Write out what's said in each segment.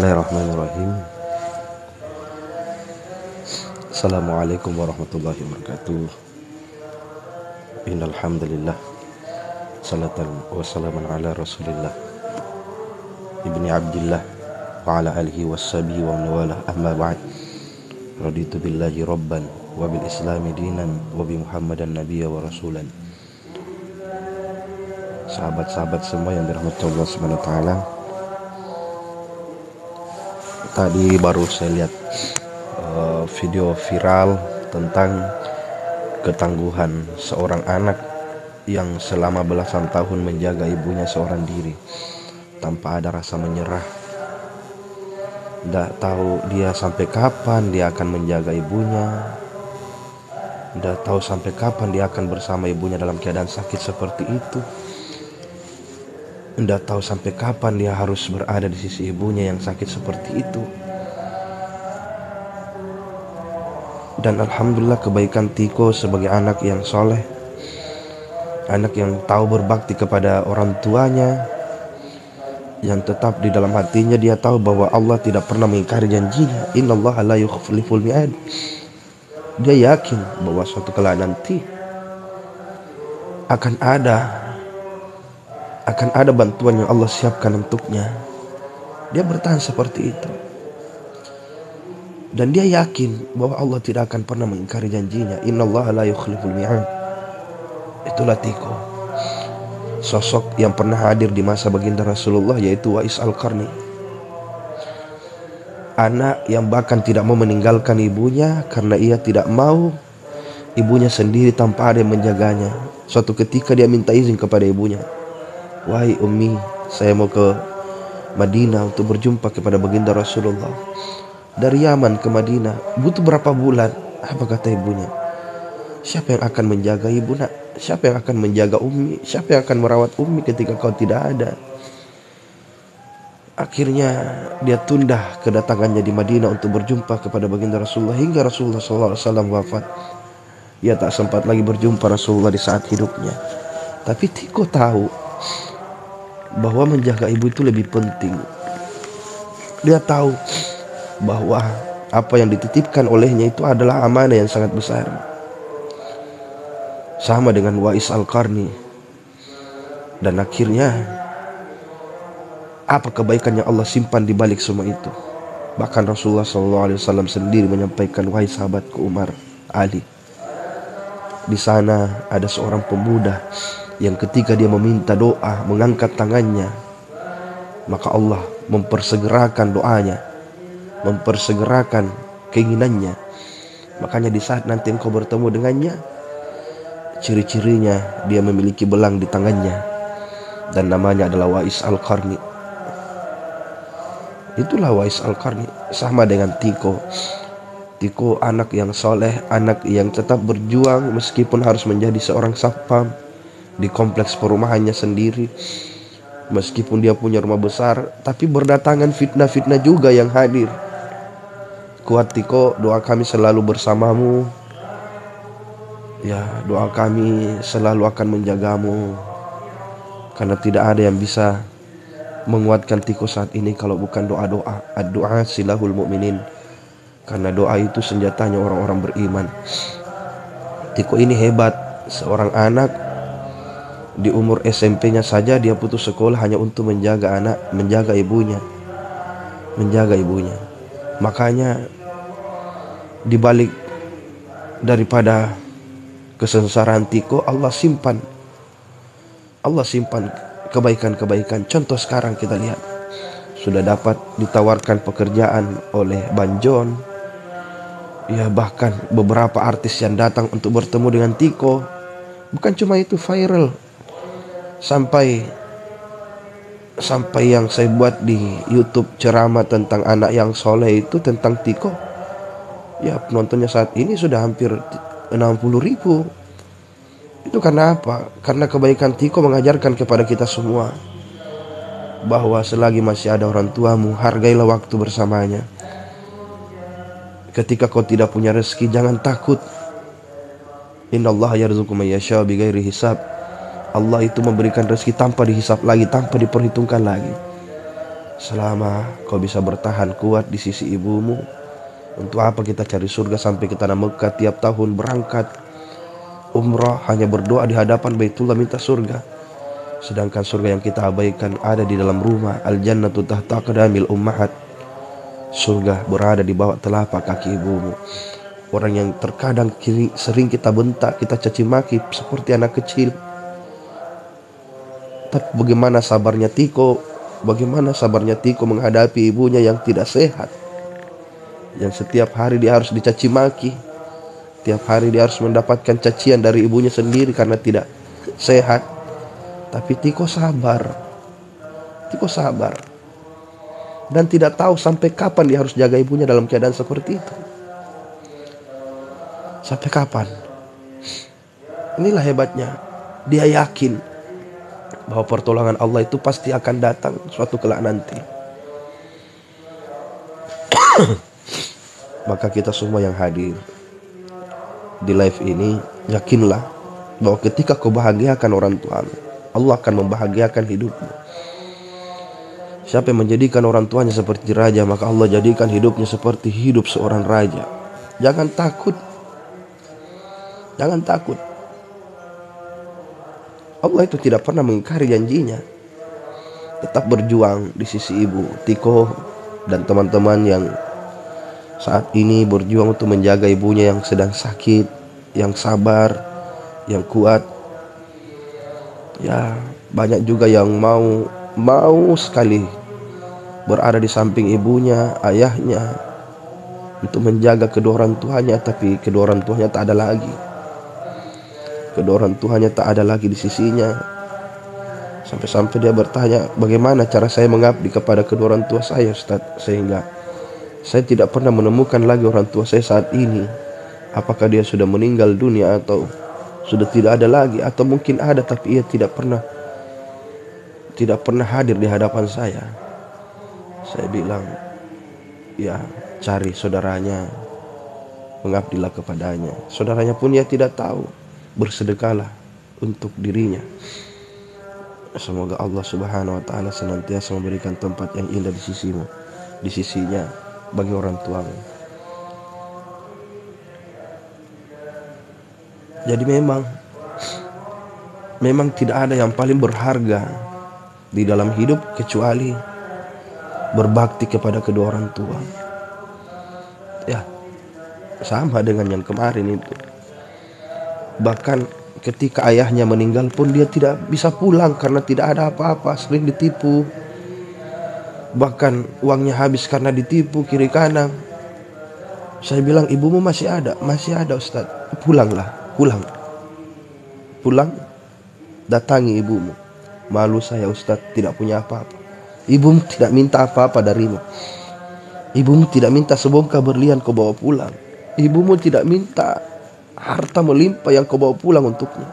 Bismillahirrahmanirrahim. Assalamualaikum warahmatullahi wabarakatuh. Innal hamdalillah, salatan wa salaman ala Rasulillah ibni Abdillah wa ala alihi washabihi wa man walah, amma ba'd. Raditu billahi rabban wa bil islami dinan wa bi Muhammadan nabiyya wa rasulan. Sahabat-sahabat semua yang dirahmati Allah Subhanahu wa taala, tadi baru saya lihat video viral tentang ketangguhan seorang anak yang selama belasan tahun menjaga ibunya seorang diri tanpa ada rasa menyerah. Tidak tahu dia sampai kapan dia akan menjaga ibunya, tidak tahu sampai kapan dia akan bersama ibunya dalam keadaan sakit seperti itu, tidak tahu sampai kapan dia harus berada di sisi ibunya yang sakit seperti itu. Dan alhamdulillah kebaikan Tiko sebagai anak yang soleh, anak yang tahu berbakti kepada orang tuanya, yang tetap di dalam hatinya dia tahu bahwa Allah tidak pernah mengingkari janjinya. Innallaha la yukhliful mi'ad. Dia yakin bahwa suatu kala nanti akan ada bantuan yang Allah siapkan untuknya. Dia bertahan seperti itu. Dan dia yakin bahwa Allah tidak akan pernah mengingkari janjinya. Innallaha la yukhliful mi'ad. Itulah Tiko, sosok yang pernah hadir di masa baginda Rasulullah, yaitu Uwais Al-Qarni. Anak yang bahkan tidak mau meninggalkan ibunya karena ia tidak mau ibunya sendiri tanpa ada yang menjaganya. Suatu ketika dia minta izin kepada ibunya, "Wahai Ummi, saya mau ke Madinah untuk berjumpa kepada baginda Rasulullah. Dari Yaman ke Madinah butuh berapa bulan?" Apa kata ibunya? "Siapa yang akan menjaga ibu, nak? Siapa yang akan menjaga Ummi? Siapa yang akan merawat Ummi ketika kau tidak ada?" Akhirnya dia tunda kedatangannya di Madinah untuk berjumpa kepada baginda Rasulullah hingga Rasulullah SAW wafat. Ia tak sempat lagi berjumpa Rasulullah di saat hidupnya. Tapi Tiko tahu bahwa menjaga ibu itu lebih penting. Dia tahu bahwa apa yang dititipkan olehnya itu adalah amanah yang sangat besar. Sama dengan Uwais Al-Qarni. Dan akhirnya apa kebaikan yang Allah simpan di balik semua itu? Bahkan Rasulullah SAW sendiri menyampaikan, "Wahai sahabatku Umar, Ali, di sana ada seorang pemuda yang ketika dia meminta doa, mengangkat tangannya, maka Allah mempersegerakan doanya, mempersegerakan keinginannya. Makanya di saat nanti engkau bertemu dengannya, ciri-cirinya dia memiliki belang di tangannya, dan namanya adalah Uwais Al-Qarni." Itulah Uwais Al-Qarni. Sama dengan Tiko. Tiko anak yang soleh, anak yang tetap berjuang meskipun harus menjadi seorang satpam di kompleks perumahannya sendiri. Meskipun dia punya rumah besar, tapi berdatangan fitnah-fitnah juga yang hadir. Kuat Tiko, doa kami selalu bersamamu. Ya, doa kami selalu akan menjagamu. Karena tidak ada yang bisa menguatkan Tiko saat ini kalau bukan doa-doa. Ad-doa silahul mu'minin. Karena doa itu senjatanya orang-orang beriman. Tiko ini hebat. Seorang anak di umur SMP-nya saja dia putus sekolah hanya untuk menjaga ibunya. Makanya di balik daripada kesengsaraan Tiko, Allah simpan kebaikan-kebaikan. Contoh sekarang kita lihat, sudah dapat ditawarkan pekerjaan oleh Banjon. Ya, bahkan beberapa artis yang datang untuk bertemu dengan Tiko. Bukan cuma itu, viral. Sampai yang saya buat di YouTube ceramah tentang anak yang soleh itu tentang Tiko. Ya, penontonnya saat ini sudah hampir 60.000. Itu karena apa? Karena kebaikan Tiko mengajarkan kepada kita semua bahwa selagi masih ada orang tuamu, hargailah waktu bersamanya. Ketika kau tidak punya rezeki, jangan takut. Innallaha yarzuqu man yasha'u bighairi hisab. Allah itu memberikan rezeki tanpa dihisap lagi, tanpa diperhitungkan lagi. Selama kau bisa bertahan kuat di sisi ibumu, untuk apa kita cari surga sampai ke tanah Mekah tiap tahun berangkat umrah hanya berdoa di hadapan Baitullah minta surga, sedangkan surga yang kita abaikan ada di dalam rumah. Al-jannatu tahta aqdamil ummahat, surga berada di bawah telapak kaki ibumu. Orang yang terkadang sering kita bentak, kita caci maki seperti anak kecil. Tapi bagaimana sabarnya Tiko menghadapi ibunya yang tidak sehat, yang setiap hari dia harus dicaci maki, tiap hari dia harus mendapatkan cacian dari ibunya sendiri karena tidak sehat. Tapi Tiko sabar dan tidak tahu sampai kapan dia harus jaga ibunya dalam keadaan seperti itu. Sampai kapan? Inilah hebatnya, dia yakin bahwa pertolongan Allah itu pasti akan datang suatu kelak nanti. Maka kita semua yang hadir di live ini, yakinlah bahwa ketika kau bahagiakan orang tuamu, Allah akan membahagiakan hidupmu. Siapa yang menjadikan orang tuanya seperti raja, maka Allah jadikan hidupnya seperti hidup seorang raja. Jangan takut. Allah itu tidak pernah mengingkari janjinya. Tetap berjuang di sisi ibu Tiko dan teman-teman yang saat ini berjuang untuk menjaga ibunya yang sedang sakit, yang sabar, yang kuat. Ya, banyak juga yang mau sekali berada di samping ibunya, ayahnya, untuk menjaga kedua orang tuanya, tapi kedua orang tuanya tak ada lagi di sisinya. Sampai-sampai dia bertanya, bagaimana cara saya mengabdi kepada kedua orang tua saya, Ustaz, sehingga saya tidak pernah menemukan lagi orang tua saya saat ini. Apakah dia sudah meninggal dunia atau sudah tidak ada lagi, atau mungkin ada tapi ia tidak pernah hadir di hadapan saya. Saya bilang, ya cari saudaranya, mengabdilah kepadanya. Saudaranya pun ia tidak tahu, bersedekahlah untuk dirinya. Semoga Allah Subhanahu wa taala senantiasa memberikan tempat yang indah di sisinya bagi orang tuamu. Jadi memang tidak ada yang paling berharga di dalam hidup kecuali berbakti kepada kedua orang tua. Ya, sama dengan yang kemarin itu. Bahkan ketika ayahnya meninggal pun dia tidak bisa pulang karena tidak ada apa-apa, sering ditipu. Bahkan uangnya habis karena ditipu kiri kanan. Saya bilang, ibumu masih ada Ustaz. Pulang, datangi ibumu. Malu saya Ustaz, tidak punya apa-apa. Ibumu tidak minta apa-apa darimu. Ibumu tidak minta sebongkah berlian kau bawa pulang. Ibumu tidak minta harta melimpah yang kau bawa pulang untuknya.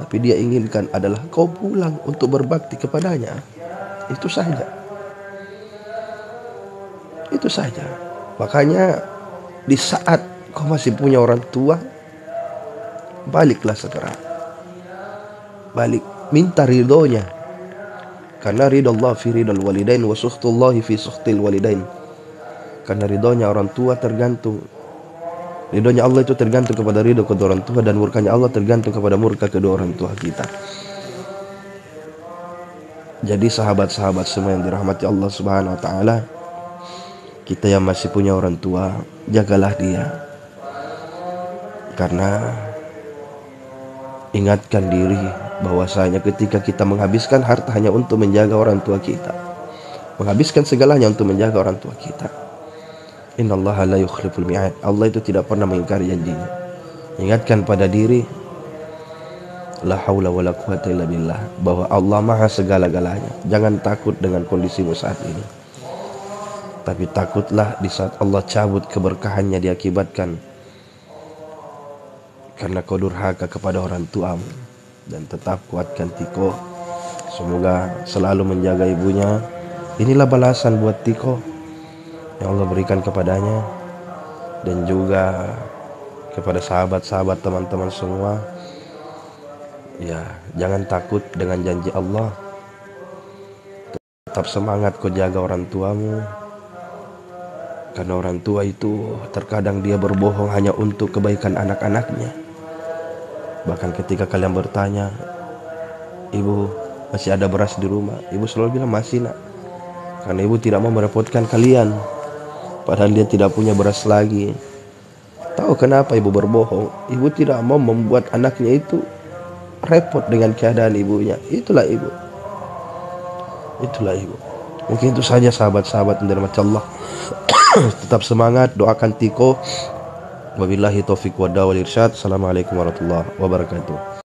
Tapi dia inginkan adalah kau pulang untuk berbakti kepadanya. Itu saja. Makanya di saat kau masih punya orang tua, baliklah segera. Minta ridhonya. Karena ridallah fi ridal walidain wa sukhtullahi fi sukhtil walidain. Karena ridhonya orang tua ridhonya Allah itu tergantung kepada ridho kedua orang tua, dan murkanya Allah tergantung kepada murka kedua orang tua kita. Jadi sahabat-sahabat semua yang dirahmati Allah Subhanahu wa taala, kita yang masih punya orang tua, jagalah dia. Karena ingatkan diri bahwasanya ketika kita menghabiskan harta hanya untuk menjaga orang tua kita, menghabiskan segalanya untuk menjaga orang tua kita, innallaha la yukhliful mi'ad, Allah itu tidak pernah mengingkari janjinya. Ingatkan pada diri, la haula wala quwata illa billah, bahwa Allah maha segala-galanya. Jangan takut dengan kondisimu saat ini, tapi takutlah di saat Allah cabut keberkahannya diakibatkan karena kau durhaka kepada orang tuamu. Dan tetap kuatkan Tiko, semoga selalu menjaga ibunya. Inilah balasan buat Tiko yang Allah berikan kepadanya, dan juga kepada sahabat-sahabat teman-teman semua. Ya, jangan takut dengan janji Allah, Tetap semangat kau jaga orang tuamu, karena orang tua itu terkadang dia berbohong hanya untuk kebaikan anak-anaknya. Bahkan ketika kalian bertanya, ibu masih ada beras di rumah, ibu selalu bilang masih nak, karena ibu tidak mau merepotkan kalian. Padahal dia tidak punya beras lagi. Tahu kenapa ibu berbohong? Ibu tidak mau membuat anaknya itu repot dengan keadaan ibunya. Itulah ibu. Itulah ibu. Mungkin itu saja sahabat-sahabat yang dirahmati Allah. Tetap semangat, doakan Tiko. Wabillahi taufiq wa hidayah wal irsyad. Assalamualaikum warahmatullahi wabarakatuh.